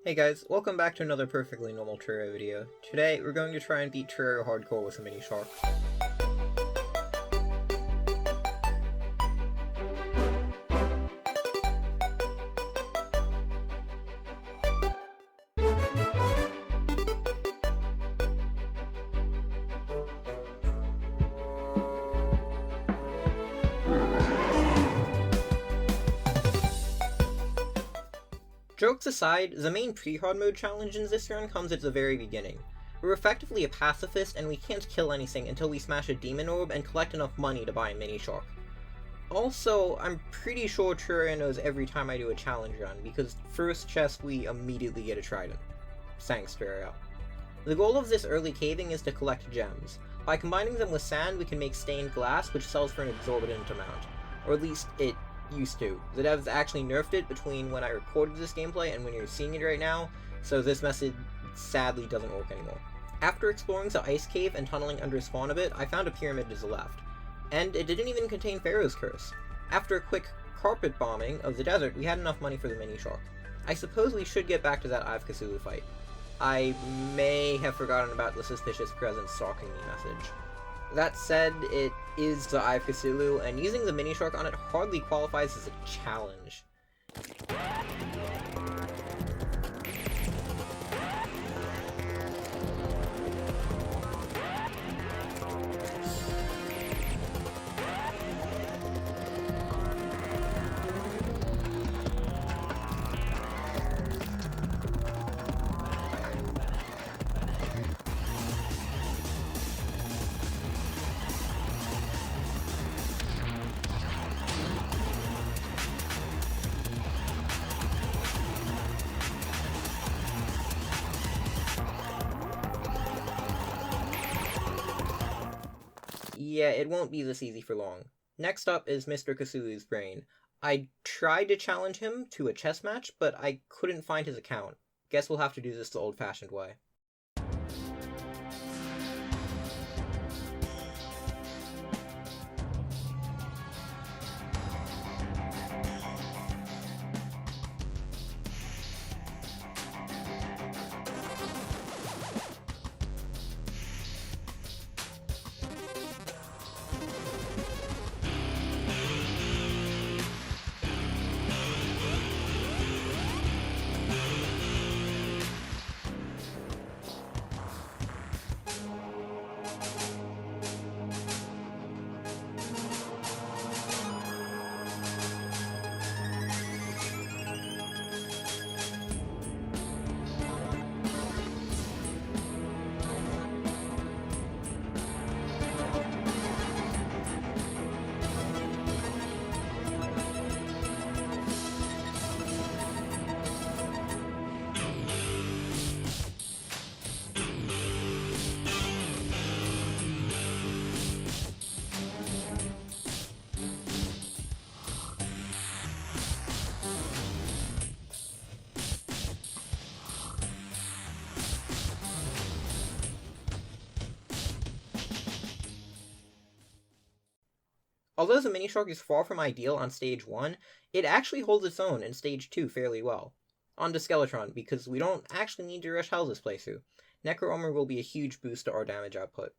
Hey guys, welcome back to another perfectly normal Terraria video. Today, we're going to try and beat Terraria Hardcore with a Minishark. Jokes aside, the main Prehard mode challenge in this run comes at the very beginning. We're effectively a pacifist and we can't kill anything until we smash a demon orb and collect enough money to buy a Minishark. Also, I'm pretty sure Terraria knows every time I do a challenge run, because first chest we immediately get a trident. Thanks, Terraria. The goal of this early caving is to collect gems. By combining them with sand, we can make stained glass, which sells for an exorbitant amount. Or at least it used to. The devs actually nerfed it between when I recorded this gameplay and when you're seeing it right now, so this method sadly doesn't work anymore. After exploring the ice cave and tunneling under spawn a bit, I found a pyramid to the left. And it didn't even contain Pharaoh's Curse. After a quick carpet bombing of the desert, we had enough money for the Minishark. I suppose we should get back to that I've Cthulhu fight. I may have forgotten about the suspicious presence stalking me message. That said, it is the I've Cthulhu, and using the Minishark on it hardly qualifies as a challenge. Yeah, it won't be this easy for long. Next up is Mr. Cthulhu's Brain. I tried to challenge him to a chess match, but I couldn't find his account. Guess we'll have to do this the old-fashioned way. Although the Minishark is far from ideal on Stage 1, it actually holds its own in Stage 2 fairly well. On to Skeletron, because we don't actually need to rush hell this playthrough. Necro Armor will be a huge boost to our damage output.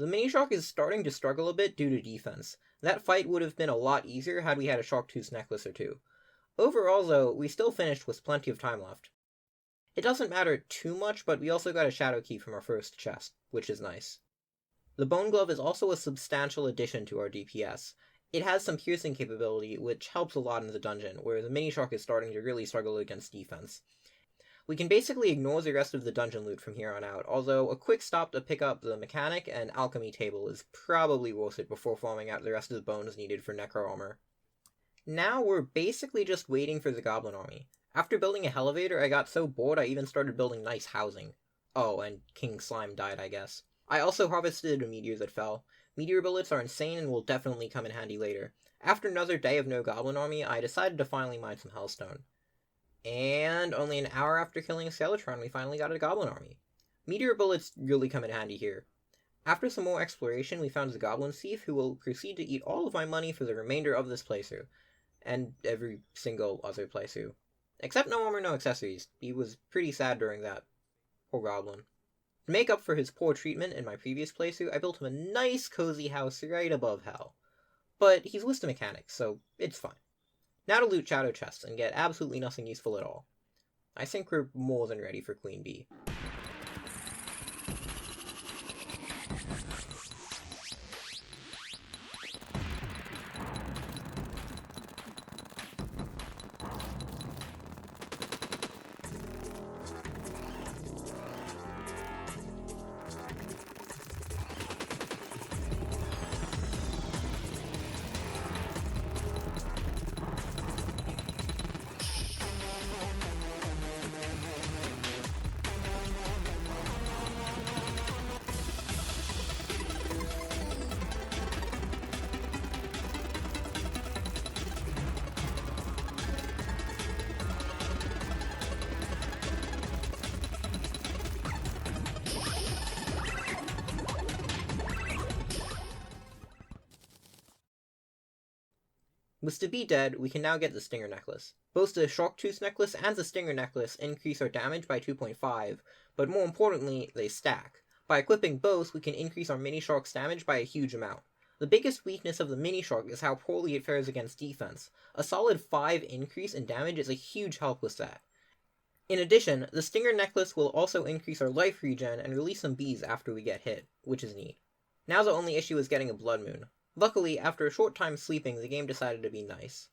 The Minishark is starting to struggle a bit due to defense. That fight would have been a lot easier had we had a Sharktooth necklace or two. Overall, though, we still finished with plenty of time left. It doesn't matter too much, but we also got a Shadow Key from our first chest, which is nice. The Bone Glove is also a substantial addition to our DPS. It has some piercing capability, which helps a lot in the dungeon, where the Minishark is starting to really struggle against defense. We can basically ignore the rest of the dungeon loot from here on out, although a quick stop to pick up the mechanic and alchemy table is probably worth it before farming out the rest of the bones needed for Necro Armor. Now we're basically just waiting for the Goblin Army. After building a elevator, I got so bored I even started building nice housing. Oh, and King Slime died, I guess. I also harvested a meteor that fell. Meteor bullets are insane and will definitely come in handy later. After another day of no Goblin Army, I decided to finally mine some Hellstone. And only an hour after killing a Skeletron, we finally got a Goblin Army. Meteor bullets really come in handy here. After some more exploration, we found the Goblin Thief, who will proceed to eat all of my money for the remainder of this playthrough. And every single other playthrough. Except no armor, no accessories. He was pretty sad during that. Poor Goblin. To make up for his poor treatment in my previous playthrough, I built him a nice cozy house right above hell. But he's with the mechanics, so it's fine. Now to loot shadow chests and get absolutely nothing useful at all. I think we're more than ready for Queen Bee. With the bee dead, we can now get the Stinger Necklace. Both the Sharktooth Necklace and the Stinger Necklace increase our damage by 2.5, but more importantly, they stack. By equipping both, we can increase our Minishark's damage by a huge amount. The biggest weakness of the Minishark is how poorly it fares against defense. A solid 5 increase in damage is a huge help with that. In addition, the Stinger Necklace will also increase our life regen and release some bees after we get hit, which is neat. Now the only issue is getting a Blood Moon. Luckily, after a short time sleeping, the game decided to be nice.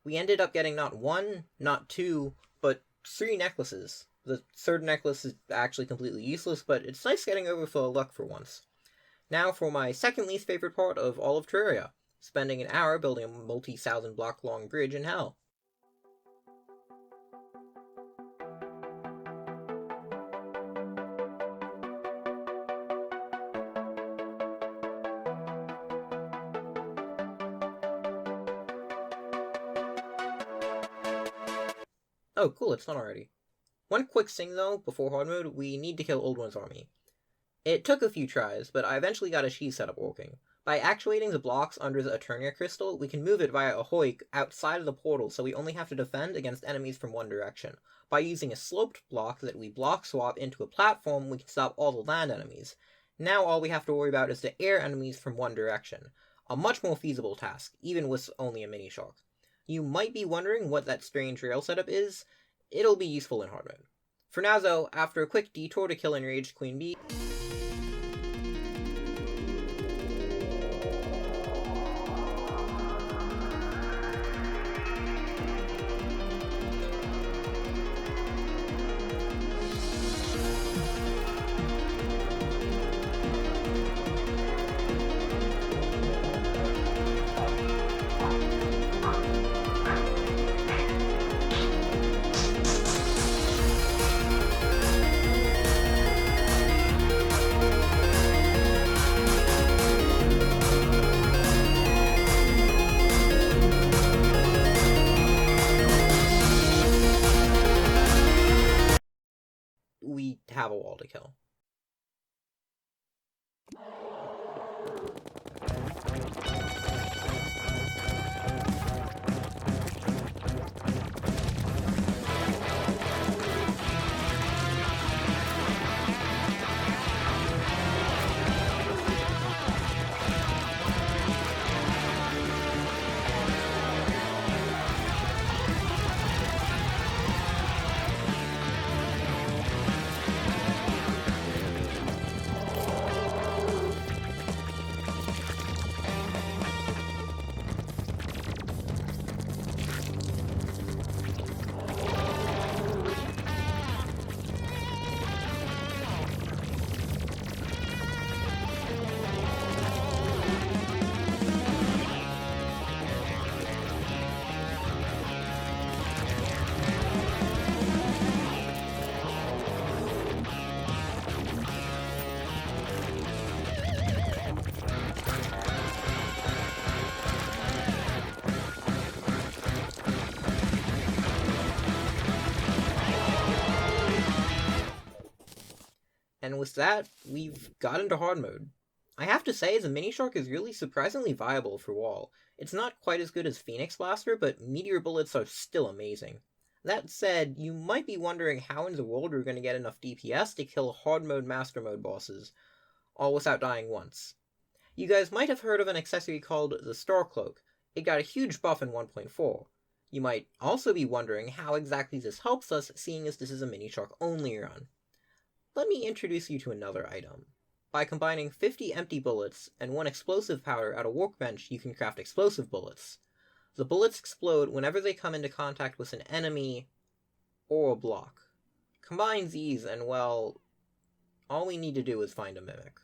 We ended up getting not 1, not 2, but 3 necklaces. The third necklace is actually completely useless, but it's nice getting overflow luck for once. Now for my second least favorite part of all of Terraria, spending an hour building a multi-thousand block long bridge in hell. Oh, cool, it's done already. One quick thing though, before Hardmode, we need to kill Old One's army. It took a few tries, but I eventually got a cheese setup working. By actuating the blocks under the Eternia crystal, we can move it via a hoik outside of the portal, so we only have to defend against enemies from one direction. By using a sloped block that we block swap into a platform, we can stop all the land enemies. Now all we have to worry about is the air enemies from one direction. A much more feasible task, even with only a Minishark. You might be wondering what that strange rail setup is. It'll be useful in Hardmode. For now though, after a quick detour to kill enraged Queen Bee, we have a wall to kill. And with that, we've got into hard mode. I have to say, the Minishark is really surprisingly viable for wall. It's not quite as good as Phoenix Blaster, but meteor bullets are still amazing. That said, you might be wondering how in the world we're going to get enough DPS to kill hard mode master mode bosses, all without dying once. You guys might have heard of an accessory called the Star Cloak. It got a huge buff in 1.4. You might also be wondering how exactly this helps us, seeing as this is a Minishark only run. Let me introduce you to another item. By combining 50 empty bullets and 1 explosive powder at a workbench, you can craft explosive bullets. The bullets explode whenever they come into contact with an enemy or a block. Combine these and, well, all we need to do is find a mimic.